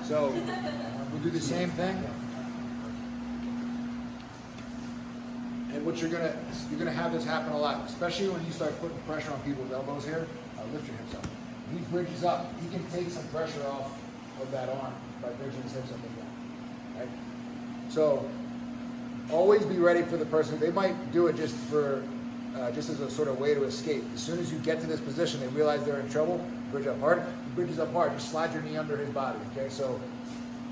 So we'll do the same thing. And what you're gonna have this happen a lot, especially when you start putting pressure on people's elbows here. Lift your hips up. He bridges up. He can take some pressure off of that arm by bridging his hips up and down. Right? So always be ready for the person. They might do it just as a sort of way to escape. As soon as you get to this position, they realize they're in trouble. Bridge up hard. He bridges up hard. Just slide your knee under his body. Okay, so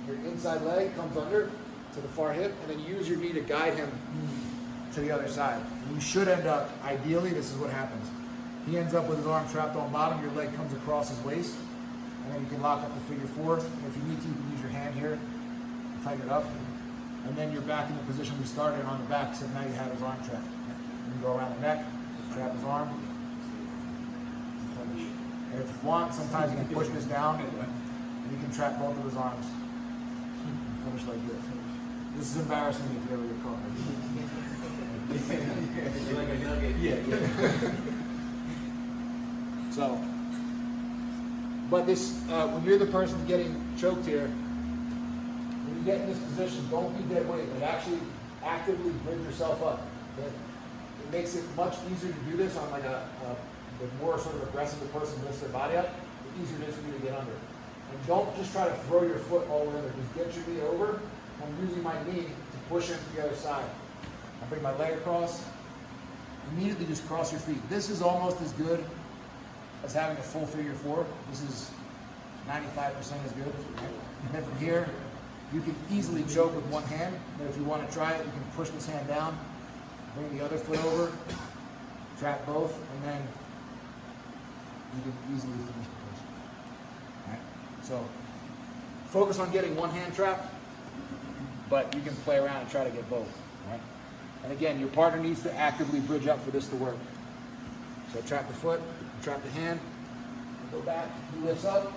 your inside leg comes under to the far hip, and then use your knee to guide him to the other side. You should end up, ideally, this is what happens. He ends up with his arm trapped on bottom, your leg comes across his waist, and then you can lock up the figure four. And if you need to, you can use your hand here, tighten it up, and then you're back in the position we started on the back, so now you have his arm trapped. And you go around the neck, trap his arm, and finish. And if you want, sometimes you can push this down, and you can trap both of his arms, and finish like this. This is embarrassing if you ever get caught. You're like a nugget. Yeah. So, but this, when you're the person getting choked here, when you get in this position, don't be dead weight, but actually actively bring yourself up. It makes it much easier to do this on like the more sort of aggressive the person lifts their body up, the easier it is for you to get under. And don't just try to throw your foot all the way under. Just get your knee over. I'm using my knee to push him to the other side. I bring my leg across. Immediately just cross your feet. This is almost as good as having a full figure four. This is 95% as good. And then from here, you can easily choke with one hand, but if you want to try it, you can push this hand down, bring the other foot over, trap both, and then you can easily finish the person. All right? So focus on getting one hand trapped, but you can play around and try to get both. All right? And again, your partner needs to actively bridge up for this to work. So trap the foot, trap the hand, go back, he lifts up,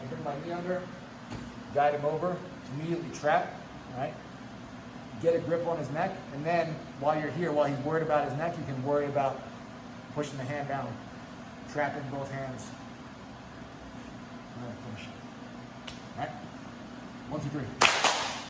I bring my knee under, guide him over, immediately trap, right? Get a grip on his neck, and then while you're here, while he's worried about his neck, you can worry about pushing the hand down, trapping both hands, and then finish it. All right? 1, 2, 3.